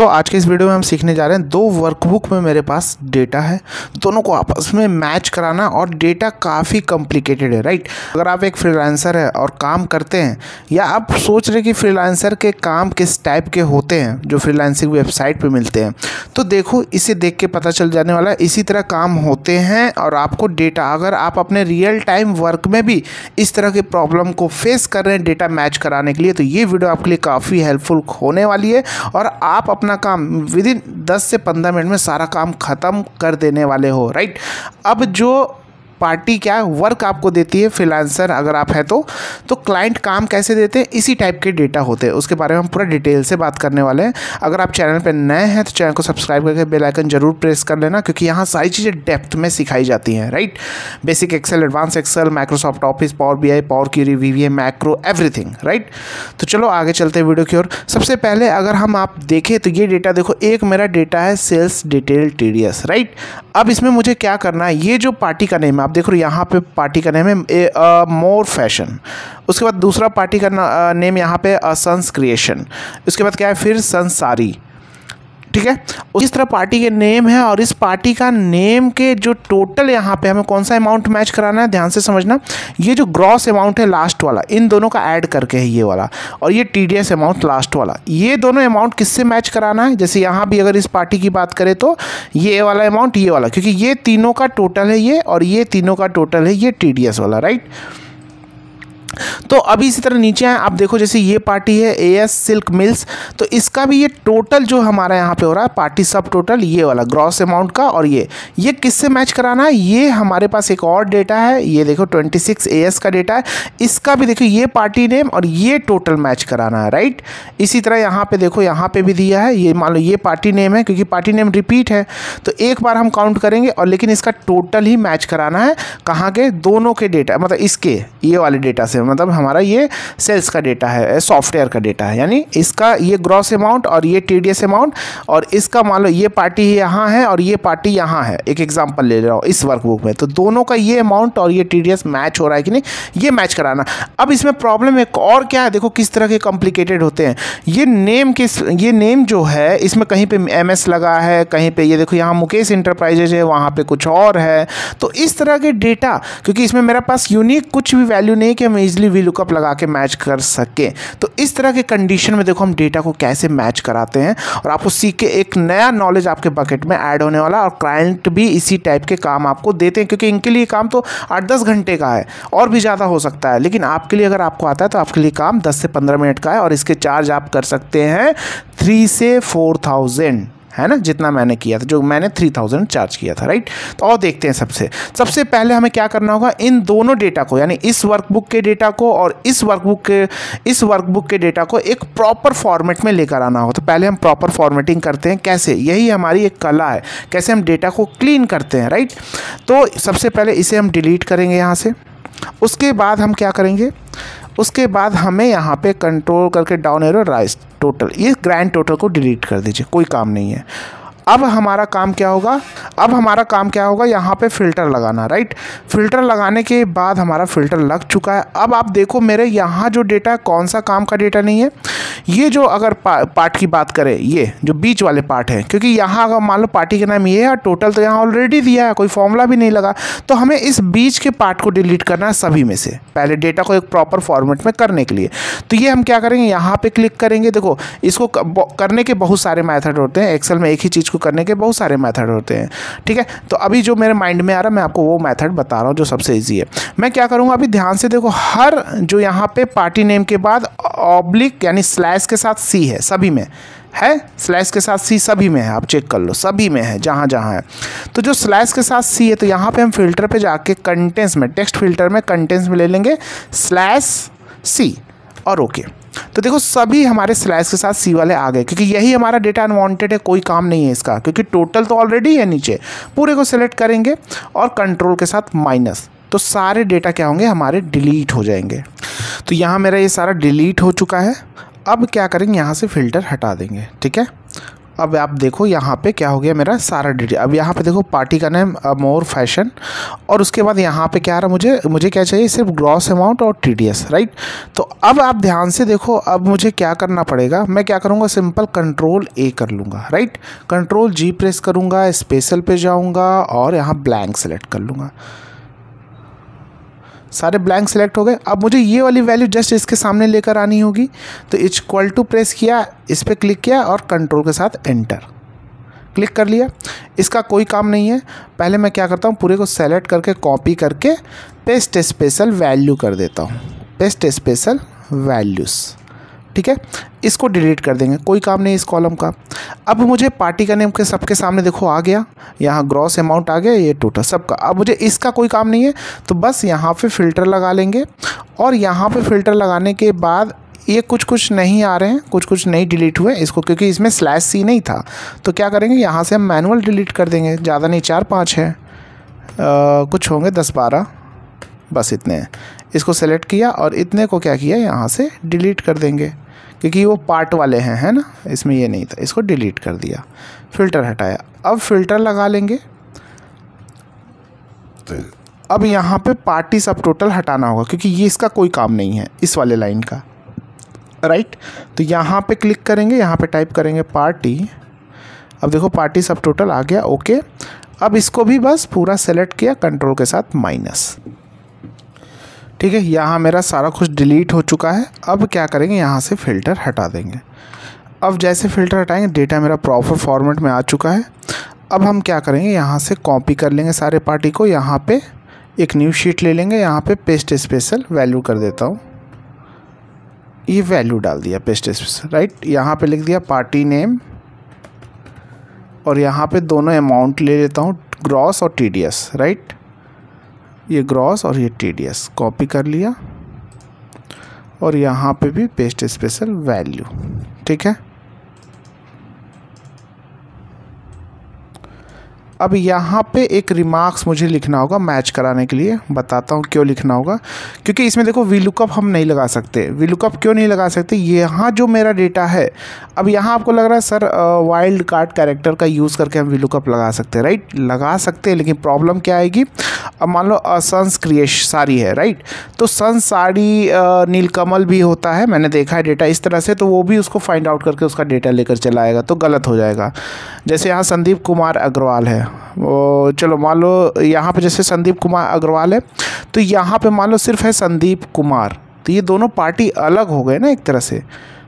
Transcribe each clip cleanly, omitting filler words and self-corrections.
दोस्तों आज के इस वीडियो में हम सीखने जा रहे हैं, दो वर्कबुक में मेरे पास डेटा है, दोनों को आपस में मैच कराना और डेटा काफ़ी कॉम्प्लिकेटेड है, राइट। अगर आप एक फ्रीलांसर है और काम करते हैं या आप सोच रहे कि फ्रीलांसर के काम किस टाइप के होते हैं जो फ्रीलांसिंग वेबसाइट पे मिलते हैं, तो देखो इसे देख के पता चल जाने वाला है इसी तरह काम होते हैं। और आपको डेटा, अगर आप अपने रियल टाइम वर्क में भी इस तरह की प्रॉब्लम को फेस कर रहे हैं डेटा मैच कराने के लिए, तो ये वीडियो आपके लिए काफ़ी हेल्पफुल होने वाली है और आप अपना काम विद इन 10 से 15 मिनट में सारा काम ख़त्म कर देने वाले हो, राइट। अब जो पार्टी क्या है, वर्क आपको देती है फ्रीलांसर अगर आप है तो क्लाइंट काम कैसे देते हैं, इसी टाइप के डेटा होते हैं, उसके बारे में हम पूरा डिटेल से बात करने वाले हैं। अगर आप चैनल पर नए हैं तो चैनल को सब्सक्राइब करके बेल आइकन जरूर प्रेस कर लेना, क्योंकि यहाँ सारी चीज़ें डेप्थ में सिखाई जाती हैं, right. Basic Excel, advance Excel, Microsoft Office, Power BI, Power Query, VBA, macro, everything, right. तो चलो आगे चलते हैं वीडियो की ओर। सबसे पहले अगर हम आप देखें तो ये डेटा देखो, एक मेरा डेटा है सेल्स डिटेल TDS, राइट। अब इसमें मुझे क्या करना है, ये जो पार्टी का नेम है, आप देख रहे हो यहाँ पे पार्टी का नेम है मोर फैशन। उसके बाद दूसरा पार्टी का नेम यहाँ पे सन्स क्रिएशन। उसके बाद क्या है, फिर सन्स सारी, ठीक है। इस तरह पार्टी के नेम है और इस पार्टी का नेम के जो टोटल यहाँ पे हमें कौन सा अमाउंट मैच कराना है, ध्यान से समझना। ये जो ग्रॉस अमाउंट है लास्ट वाला, इन दोनों का ऐड करके है ये वाला, और ये TDS अमाउंट लास्ट वाला, ये दोनों अमाउंट किससे मैच कराना है। जैसे यहाँ भी अगर इस पार्टी की बात करें तो ये वाला अमाउंट, ये वाला, क्योंकि ये तीनों का टोटल है ये, और ये तीनों का टोटल है ये TDS वाला, राइट। तो अभी इसी तरह नीचे आए, आप देखो जैसे ये पार्टी है AS सिल्क मिल्स, तो इसका भी ये टोटल जो हमारा यहाँ पे हो रहा है पार्टी सब टोटल, ये वाला ग्रॉस अमाउंट का, और ये किससे मैच कराना है, ये हमारे पास एक और डेटा है, ये देखो 26 AS का डेटा है, इसका भी देखो ये पार्टी नेम और ये टोटल मैच कराना है, राइट। इसी तरह यहाँ पे देखो, यहाँ पे भी दिया है, ये मान लो ये पार्टी नेम है, क्योंकि पार्टी नेम रिपीट है तो एक बार हम काउंट करेंगे, और लेकिन इसका टोटल ही मैच कराना है, कहाँ के, दोनों के डेटा, मतलब इसके ये वाले डेटा से, मतलब हमारा ये सेल्स का डेटा है, सॉफ्टवेयर का डेटा है, यानी इसका ये ग्रॉस अमाउंट और ये TDS अमाउंट, और इसका मान लो ये पार्टी यहाँ है और ये पार्टी यहाँ है, एक एग्जांपल ले रहा हूँ इस वर्कबुक में, तो दोनों का ये अमाउंट और ये TDS मैच हो रहा है कि नहीं, ये मैच कराना। अब इसमें प्रॉब्लम एक और क्या है, देखो किस तरह के कॉम्प्लिकेटेड होते हैं ये नेम जो है, इसमें कहीं पे MS लगा है, कहीं पे ये देखो यहाँ मुकेश इंटरप्राइजेज है, वहाँ पे कुछ और है। तो इस तरह के डेटा, क्योंकि इसमें मेरे पास यूनिक कुछ भी वैल्यू नहीं कि हम इजीली VLOOKUP लगा के मैच कर सके, तो इस तरह के कंडीशन में देखो हम डेटा को कैसे मैच कराते हैं, और आपको सीख के एक नया नॉलेज आपके बकेट में ऐड होने वाला। और क्लाइंट भी इसी टाइप के काम आपको देते हैं, क्योंकि इनके लिए काम तो 8-10 घंटे का है और भी ज़्यादा हो सकता है, लेकिन आपके लिए अगर आपको आता है तो आपके लिए काम 10 से 15 मिनट का है, और इसके चार्ज आप कर सकते हैं 3 से 4,000, है ना, जितना मैंने किया था, जो मैंने 3,000 चार्ज किया था, राइट। तो और देखते हैं, सबसे पहले हमें क्या करना होगा, इन दोनों डेटा को, यानी इस वर्कबुक के डेटा को और इस वर्कबुक के डेटा को एक प्रॉपर फॉर्मेट में लेकर आना हो। तो पहले हम प्रॉपर फॉर्मेटिंग करते हैं, कैसे, यही हमारी एक कला है, कैसे हम डेटा को क्लीन करते हैं, राइट। तो सबसे पहले इसे हम डिलीट करेंगे यहाँ से। उसके बाद हम क्या करेंगे, उसके बाद हमें यहाँ पे कंट्रोल करके डाउन एरो राइट टोटल, ये ग्रैंड टोटल को डिलीट कर दीजिए, कोई काम नहीं है। अब हमारा काम क्या होगा, यहाँ पे फ़िल्टर लगाना, राइट। फ़िल्टर लगाने के बाद हमारा फ़िल्टर लग चुका है। अब आप देखो मेरे यहाँ जो डेटा है, कौन सा काम का डेटा नहीं है, ये जो अगर पार्ट की बात करें, ये जो बीच वाले पार्ट है, क्योंकि यहाँ अगर मान लो पार्टी का नाम ये है और टोटल तो यहाँ ऑलरेडी दिया है, कोई फॉर्मूला भी नहीं लगा, तो हमें इस बीच के पार्ट को डिलीट करना है सभी में से, पहले डेटा को एक प्रॉपर फॉर्मेट में करने के लिए। तो ये हम क्या करेंगे, यहाँ पे क्लिक करेंगे। देखो इसको करने के बहुत सारे मेथड होते हैं, एक्सेल में एक ही चीज़ को करने के बहुत सारे मेथड होते हैं, ठीक है। तो अभी जो मेरे माइंड में आ रहा है, मैं आपको वो मेथड बता रहा हूँ जो सबसे ईजी है। मैं क्या करूँगा, अभी ध्यान से देखो, हर जो यहाँ पे पार्टी नेम के बाद ऑब्लिक यानी स्लैश के साथ C है, सभी में है, स्लैश के साथ C सभी में है, आप चेक कर लो, सभी में है जहाँ जहाँ है। तो जो स्लैश के साथ C है, तो यहाँ पे हम फिल्टर पे जाके कंटेंट्स में, टेक्स्ट फिल्टर में कंटेंट्स में ले लेंगे /C और ओके। तो देखो सभी हमारे स्लैश के साथ C वाले आ गए, क्योंकि यही हमारा डेटा अनवांटेड है, कोई काम नहीं है इसका, क्योंकि टोटल तो ऑलरेडी है नीचे। पूरे को सिलेक्ट करेंगे और कंट्रोल के साथ माइनस, तो सारे डेटा क्या होंगे, हमारे डिलीट हो जाएंगे। तो यहाँ मेरा ये सारा डिलीट हो चुका है। अब क्या करेंगे, यहाँ से फ़िल्टर हटा देंगे, ठीक है। अब आप देखो यहाँ पे क्या हो गया मेरा सारा डिटेल। अब यहाँ पे देखो पार्टी का नेम मोर फैशन, और उसके बाद यहाँ पे क्या आ रहा मुझे क्या चाहिए, सिर्फ ग्रॉस अमाउंट और TDS, राइट। तो अब आप ध्यान से देखो, अब मुझे क्या करना पड़ेगा, मैं क्या करूँगा, सिंपल Ctrl+A कर लूँगा, राइट। Ctrl+G प्रेस करूँगा, स्पेशल पे जाऊँगा और यहाँ ब्लैंक सेलेक्ट कर लूँगा। सारे ब्लैंक सेलेक्ट हो गए। अब मुझे ये वाली वैल्यू जस्ट इसके सामने लेकर आनी होगी, तो इक्वल टू प्रेस किया, इस पर क्लिक किया और कंट्रोल के साथ एंटर क्लिक कर लिया। इसका कोई काम नहीं है। पहले मैं क्या करता हूँ, पूरे को सेलेक्ट करके कॉपी करके पेस्ट स्पेशल वैल्यू कर देता हूँ, पेस्ट स्पेशल वैल्यूज़, ठीक है। इसको डिलीट कर देंगे, कोई काम नहीं इस कॉलम का। अब मुझे पार्टी का नेम के सबके सामने देखो आ गया, यहाँ ग्रॉस अमाउंट आ गया, ये टोटल सबका। अब मुझे इसका कोई काम नहीं है, तो बस यहाँ पे फ़िल्टर लगा लेंगे, और यहाँ पे फ़िल्टर लगाने के बाद ये कुछ नहीं आ रहे हैं, कुछ नहीं डिलीट हुए इसको, क्योंकि इसमें /C नहीं था। तो क्या करेंगे, यहाँ से हम मैनुअल डिलीट कर देंगे, ज़्यादा नहीं, 4-5 है, कुछ होंगे 10-12, बस इतने हैं। इसको सेलेक्ट किया और इतने को क्या किया, यहाँ से डिलीट कर देंगे, क्योंकि वो पार्ट वाले हैं, है ना, इसमें ये नहीं था, इसको डिलीट कर दिया, फ़िल्टर हटाया। अब फ़िल्टर लगा लेंगे। अब यहाँ पे पार्टी सब टोटल हटाना होगा, क्योंकि ये इसका कोई काम नहीं है इस वाले लाइन का, राइट। तो यहाँ पे क्लिक करेंगे, यहाँ पे टाइप करेंगे पार्टी। अब देखो पार्टी सब टोटल आ गया, ओके। अब इसको भी बस पूरा सेलेक्ट किया, कंट्रोल के साथ माइनस, ठीक है। यहाँ मेरा सारा कुछ डिलीट हो चुका है। अब क्या करेंगे, यहाँ से फ़िल्टर हटा देंगे। अब जैसे फ़िल्टर हटाएंगे, डेटा मेरा प्रॉपर फॉर्मेट में आ चुका है। अब हम क्या करेंगे, यहाँ से कॉपी कर लेंगे सारे पार्टी को, यहाँ पे एक न्यू शीट ले लेंगे, यहाँ पे पेस्ट स्पेशल वैल्यू कर देता हूँ, ये वैल्यू डाल दिया पेस्ट स्पेशल, राइट। यहाँ पे लिख दिया पार्टी नेम, और यहाँ पे दोनों अमाउंट ले लेता हूँ, ग्रॉस और TDS, राइट। ये ग्रॉस और ये TDS कॉपी कर लिया, और यहाँ पे भी पेस्ट स्पेशल वैल्यू, ठीक है। अब यहाँ पे एक रिमार्क्स मुझे लिखना होगा मैच कराने के लिए, बताता हूँ क्यों लिखना होगा। क्योंकि इसमें देखो VLOOKUP हम नहीं लगा सकते। VLOOKUP क्यों नहीं लगा सकते, यहाँ जो मेरा डेटा है, अब यहाँ आपको लग रहा है सर वाइल्ड कार्ड कैरेक्टर का यूज़ करके हम VLOOKUP लगा सकते हैं, राइट। लगा सकते हैं, लेकिन प्रॉब्लम क्या आएगी, अब मान लो सन्स क्रिएश साड़ी है, राइट। तो सन्स साड़ी नीलकमल भी होता है, मैंने देखा है डेटा इस तरह से, तो वो भी उसको फाइंड आउट करके उसका डेटा लेकर चला आएगा, तो गलत हो जाएगा। जैसे यहाँ संदीप कुमार अग्रवाल है, वो चलो मान लो यहाँ पे जैसे संदीप कुमार अग्रवाल है, तो यहाँ पे मान लो सिर्फ है संदीप कुमार, तो ये दोनों पार्टी अलग हो गए ना एक तरह से,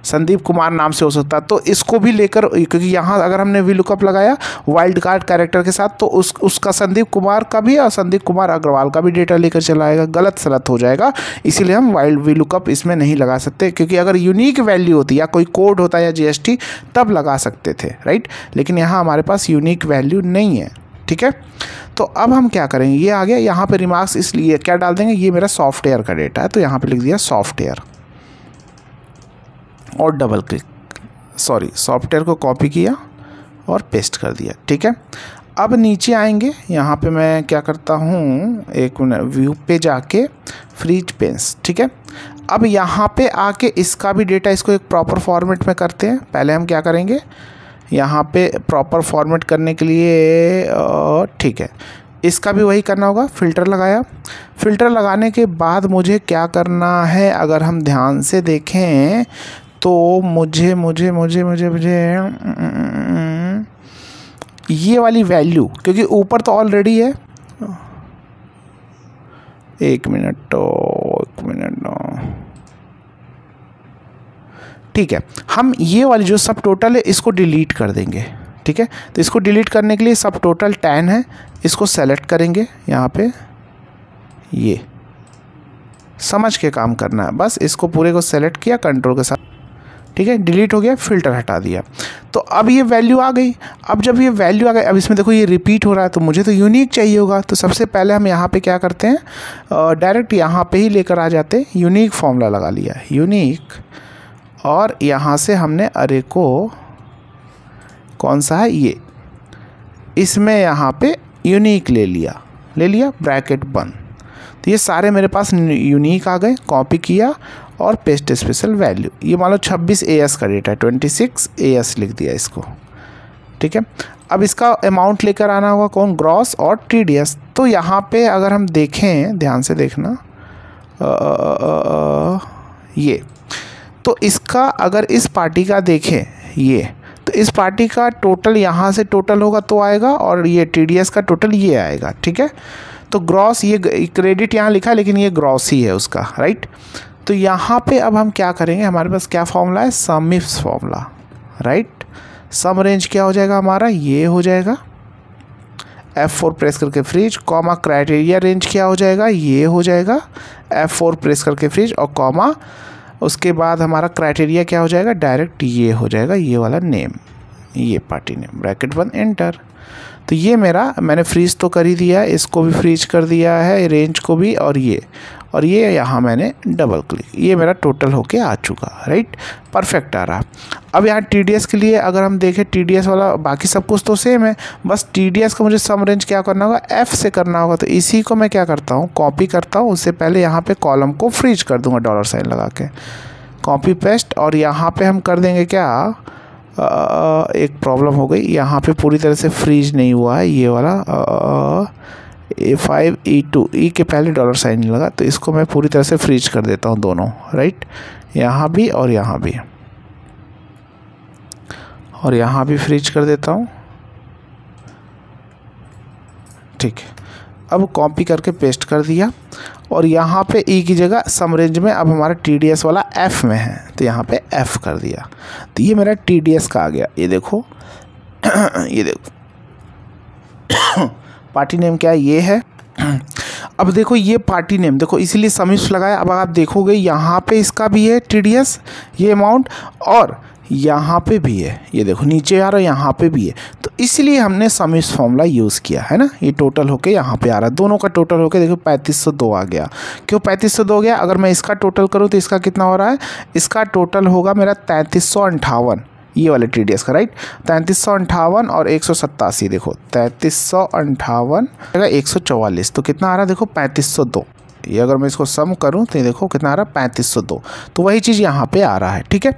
संदीप कुमार नाम से हो सकता है। तो इसको भी लेकर, क्योंकि यहाँ अगर हमने VLOOKUP लगाया वाइल्ड कार्ड कैरेक्टर के साथ, तो उसका संदीप कुमार का भी और संदीप कुमार अग्रवाल का भी डेटा लेकर चला आएगा, गलत सलत हो जाएगा। इसीलिए हम वाइल्ड VLOOKUP इसमें नहीं लगा सकते, क्योंकि अगर यूनिक वैल्यू होती या कोई कोड होता या GST तब लगा सकते थे, राइट। लेकिन यहाँ हमारे पास यूनिक वैल्यू नहीं है, ठीक है। तो अब हम क्या करेंगे, ये आ गया, यहाँ पे रिमार्क्स इसलिए क्या डाल देंगे, ये मेरा सॉफ्टवेयर का डेटा है, तो यहाँ पे लिख दिया सॉफ्टवेयर और डबल क्लिक, सॉरी सॉफ्टवेयर को कॉपी किया और पेस्ट कर दिया, ठीक है। अब नीचे आएंगे, यहाँ पे मैं क्या करता हूँ, एक मिनट, व्यू पे जाके फ्रीज पेंस, ठीक है। अब यहाँ पे आके इसका भी डेटा, इसको एक प्रॉपर फॉर्मेट में करते हैं। पहले हम क्या करेंगे, यहाँ पे प्रॉपर फॉर्मेट करने के लिए, ठीक है, इसका भी वही करना होगा। फ़िल्टर लगाया, फ़िल्टर लगाने के बाद मुझे क्या करना है, अगर हम ध्यान से देखें तो मुझे ये वाली वैल्यू, क्योंकि ऊपर तो ऑलरेडी है, एक मिनट, ठीक है, हम ये वाली जो सब टोटल है इसको डिलीट कर देंगे, ठीक है। तो इसको डिलीट करने के लिए सब टोटल 10 है, इसको सेलेक्ट करेंगे, यहाँ पे ये समझ के काम करना है, बस इसको पूरे को सेलेक्ट किया कंट्रोल के साथ, ठीक है, डिलीट हो गया, फ़िल्टर हटा दिया। तो अब ये वैल्यू आ गई। अब जब ये वैल्यू आ गई, अब इसमें देखो ये रिपीट हो रहा है, तो मुझे तो यूनिक चाहिए होगा। तो सबसे पहले हम यहाँ पे क्या करते हैं, डायरेक्ट यहाँ पे ही लेकर आ जाते हैं, यूनिक फॉर्मूला लगा लिया, यूनिक, और यहाँ से हमने अरे को, कौन सा है ये, इसमें यहाँ पे यूनिक ले लिया, ब्रैकेट बंद। तो ये सारे मेरे पास यूनिक आ गए, कॉपी किया और पेस्ट स्पेशल वैल्यू, ये मान लो 26 AS का डेटा है, 26 AS लिख दिया इसको, ठीक है। अब इसका अमाउंट लेकर आना होगा कौन, ग्रॉस और TDS। तो यहाँ पे अगर हम देखें, ध्यान से देखना, ये तो इसका अगर इस पार्टी का देखें ये, तो इस पार्टी का टोटल यहाँ से टोटल होगा तो आएगा, और ये TDS का टोटल ये आएगा, ठीक है। तो ग्रॉस, ये क्रेडिट यहाँ लिखा है लेकिन ये ग्रॉस ही है उसका, राइट। तो यहाँ पे अब हम क्या करेंगे, हमारे पास क्या फॉर्मूला है, सम इफ्स फॉर्मूला, राइट। सम रेंज क्या हो जाएगा हमारा, ये हो जाएगा, F4 प्रेस करके फ्रीज, कॉमा क्राइटेरिया रेंज क्या हो जाएगा, ये हो जाएगा, F4 प्रेस करके फ्रीज और कॉमा, उसके बाद हमारा क्राइटेरिया क्या हो जाएगा, डायरेक्ट ये हो जाएगा, ये वाला नेम, ये पार्टी नेम, ब्रैकेट 1 एंटर। तो ये मेरा, मैंने फ्रीज तो कर ही दिया है, इसको भी फ्रीज कर दिया है, रेंज को भी, और ये यहाँ मैंने डबल क्लिक, ये मेरा टोटल होके आ चुका, राइट, परफेक्ट आ रहा। अब यहाँ TDS के लिए अगर हम देखें, TDS वाला बाकी सब कुछ तो सेम है, बस TDS का मुझे सम रेंज क्या करना होगा, F से करना होगा। तो इसी को मैं क्या करता हूँ, कॉपी करता हूँ, उससे पहले यहाँ पे कॉलम को फ्रीज कर दूंगा $साइन लगा के, कॉपी पेस्ट, और यहाँ पे हम कर देंगे क्या, एक प्रॉब्लम हो गई, यहाँ पे पूरी तरह से फ्रीज नहीं हुआ है ये वाला, A5 E2, E के पहले $साइन नहीं लगा, तो इसको मैं पूरी तरह से फ्रीज कर देता हूँ दोनों, राइट, यहाँ भी और यहाँ भी, और यहाँ भी फ्रीज कर देता हूँ, ठीक है। अब कॉपी करके पेस्ट कर दिया, और यहाँ पे E की जगह सम रेंज में अब हमारा TDS वाला F में है, तो यहाँ पे F कर दिया, तो ये मेरा TDS का आ गया। ये देखो ये देखो पार्टी नेम क्या है, ये है। अब देखो ये पार्टी नेम देखो, इसीलिए सम इफ्स लगाया। अब आप देखोगे यहाँ पे इसका भी है TDS ये अमाउंट, और यहाँ पे भी है, ये देखो नीचे आ रहा है, यहाँ पे भी है, तो इसलिए हमने सम इफ्स फॉर्मूला यूज़ किया है ना। ये टोटल होके यहाँ पे आ रहा है, दोनों का टोटल होके देखो 3502 आ गया। क्यों 3502 गया, अगर मैं इसका टोटल करूँ तो इसका कितना हो रहा है, इसका टोटल होगा मेरा 3358, ये वाले TDS का, राइट। 3358 और 187, देखो 3358 144, तो कितना आ रहा है देखो 3502। ये अगर मैं इसको सम करूं तो ये देखो कितना आ रहा है 3502, तो वही चीज़ यहाँ पे आ रहा है, ठीक है।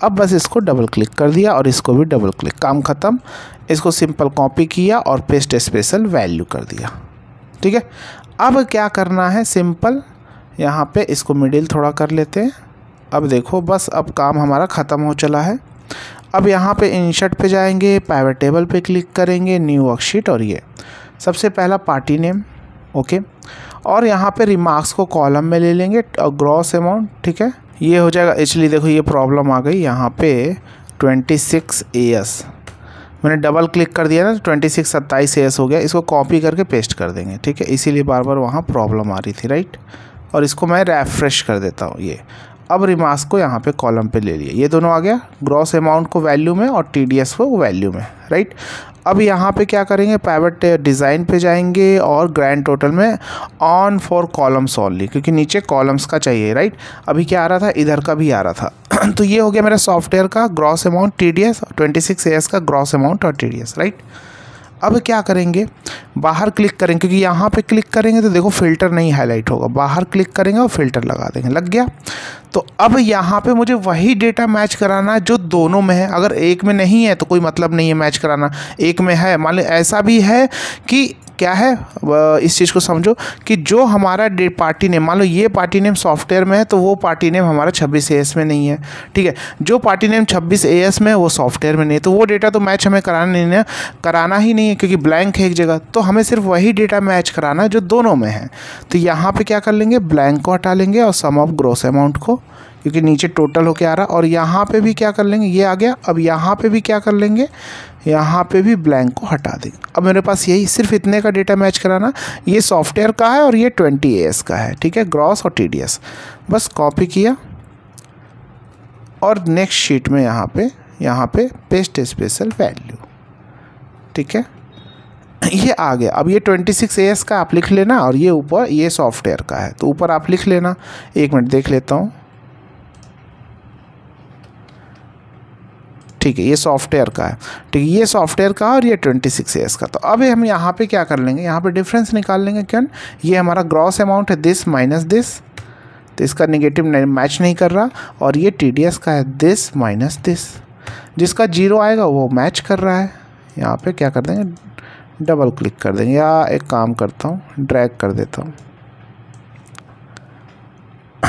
अब बस इसको डबल क्लिक कर दिया और इसको भी डबल क्लिक, काम ख़त्म। इसको सिंपल कॉपी किया और पेस्ट स्पेशल वैल्यू कर दिया, ठीक है। अब क्या करना है, सिंपल यहाँ पे इसको मिडिल थोड़ा कर लेते हैं। अब देखो बस अब काम हमारा ख़त्म हो चला है। अब यहाँ पे इंसर्ट पे जाएंगे, पाइवट टेबल पे क्लिक करेंगे, न्यू वर्कशीट, और ये सबसे पहला पार्टी नेम, ओके। और यहाँ पे रिमार्क्स को कॉलम में ले लेंगे, ग्रॉस अमाउंट, ठीक है, ये हो जाएगा। एक्चुअली देखो ये प्रॉब्लम आ गई यहाँ पे 26 AS, मैंने डबल क्लिक कर दिया ना, तो 27 AS हो गया। इसको कॉपी करके पेस्ट कर देंगे, ठीक है, इसीलिए बार बार वहाँ प्रॉब्लम आ रही थी, राइट। और इसको मैं रिफ्रेश कर देता हूँ। ये अब रिमार्क्स को यहाँ पे कॉलम पे ले लिए, ये दोनों आ गया, ग्रॉस अमाउंट को वैल्यू में और TDS को वैल्यू में, राइट। अब यहाँ पे क्या करेंगे, पाइवट डिज़ाइन पे जाएंगे और ग्रैंड टोटल में ऑन फॉर कॉलम्स ओनली, क्योंकि नीचे कॉलम्स का चाहिए, राइट। अभी क्या आ रहा था, इधर का भी आ रहा था तो ये हो गया मेरा सॉफ्टवेयर का ग्रॉस अमाउंट TDS, 26 AS का ग्रॉस अमाउंट और TDS, राइट। अब क्या करेंगे, बाहर क्लिक करेंगे, क्योंकि यहाँ पे क्लिक करेंगे तो देखो फ़िल्टर नहीं हाईलाइट होगा, बाहर क्लिक करेंगे और फिल्टर लगा देंगे, लग गया। तो अब यहाँ पे मुझे वही डेटा मैच कराना है जो दोनों में है। अगर एक में नहीं है तो कोई मतलब नहीं है मैच कराना, एक में है, मान लो ऐसा भी है कि क्या है, इस चीज़ को समझो कि जो हमारा पार्टी नेम, मान लो ये पार्टी नेम सॉफ्टवेयर में है तो वो पार्टी नेम हमारा 26 AS में नहीं है, ठीक है। जो पार्टी नेम 26 AS में है वो सॉफ्टवेयर में नहीं है, तो वो डेटा तो मैच हमें कराना ही नहीं है, क्योंकि ब्लैंक है एक जगह। तो हमें सिर्फ वही डेटा मैच कराना है जो दोनों में है। तो यहाँ पे क्या कर लेंगे, ब्लैंक को हटा लेंगे और सम ऑफ ग्रॉस अमाउंट को, क्योंकि नीचे टोटल होके आ रहा, और यहाँ पे भी क्या कर लेंगे, ये आ गया। अब यहाँ पे भी क्या कर लेंगे, यहाँ पे भी ब्लैंक को हटा देंगे। अब मेरे पास यही सिर्फ इतने का डेटा मैच कराना, ये सॉफ्टवेयर का है और ये 20 AS का है, ठीक है, ग्रॉस और TDS। बस कॉपी किया और नेक्स्ट शीट में यहाँ पे पेस्ट स्पेशल वैल्यू, ठीक है, ये आ गया। अब ये 26 AS का आप लिख लेना, और ये ऊपर ये सॉफ्टवेयर का है, तो ऊपर आप लिख लेना। एक मिनट देख लेता हूँ, ठीक है, ये सॉफ्टवेयर का है, ठीक है, ये सॉफ्टवेयर का और ये 26 AS का। तो अब हम यहाँ पे क्या कर लेंगे, यहाँ पे डिफरेंस निकाल लेंगे। क्यों, ये हमारा ग्रॉस अमाउंट है दिस माइनस दिस, तो इसका निगेटिव मैच नहीं कर रहा, और ये TDS का है दिस माइनस दिस, जिसका 0 आएगा वो मैच कर रहा है, यहाँ पे क्या कर देंगे, डबल क्लिक कर देंगे, या एक काम करता हूँ ड्रैग कर देता हूँ,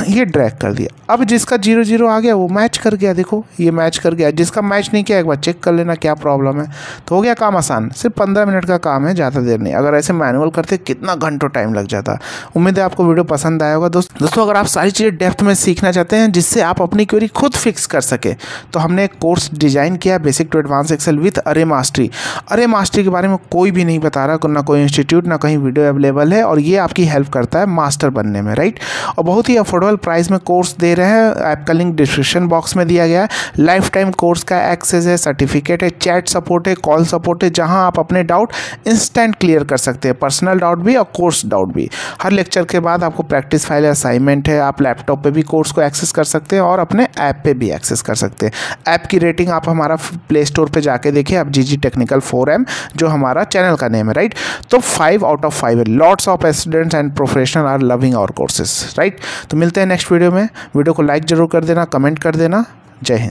ये ड्रैग कर दिया। अब जिसका 0 0 आ गया वो मैच कर गया, देखो ये मैच कर गया। जिसका मैच नहीं किया एक बार चेक कर लेना क्या प्रॉब्लम है। तो हो गया काम आसान, सिर्फ 15 मिनट का काम है, ज़्यादा देर नहीं। अगर ऐसे मैनुअल करते कितना घंटों टाइम लग जाता। उम्मीद है आपको वीडियो पसंद आया होगा। दोस्तों अगर आप सारी चीज़ें डेप्थ में सीखना चाहते हैं जिससे आप अपनी क्वेरी खुद फिक्स कर सके, तो हमने एक कोर्स डिजाइन किया basic to advance Excel with अरे मास्टरी। अरे मास्टरी के बारे में कोई भी नहीं बता रहा, ना कोई इंस्टीट्यूट ना कहीं वीडियो अवेलेबल है, और ये आपकी हेल्प करता है मास्टर बनने में, राइट। और बहुत ही अफोर्डेबल प्राइस में कोर्स दे रहे हैं। ऐप का लिंक डिस्क्रिप्शन बॉक्स में दिया गया है। लाइफ टाइम कोर्स का एक्सेस है, सर्टिफिकेट है, चैट सपोर्ट है, कॉल सपोर्ट है, जहां आप अपने डाउट इंस्टेंट क्लियर कर सकते हैं, पर्सनल डाउट भी और कोर्स डाउट भी। हर लेक्चर के बाद आपको प्रैक्टिस फाइल असाइनमेंट है, आप लैपटॉप पे भी कोर्स को एक्सेस कर सकते हैं और अपने ऐप पे भी एक्सेस कर सकते हैं। ऐप की रेटिंग आप हमारा प्ले स्टोर पे जाके देखिए, आप GG टेक्निकल 4M जो हमारा चैनल का नेम है, राइट। तो 5 out of 5 है। Lots of students and professional are loving our courses, right. तो मिलते हैं नेक्स्ट वीडियो में। वीडियो को लाइक जरूर कर देना, कमेंट कर देना। जय हिंद।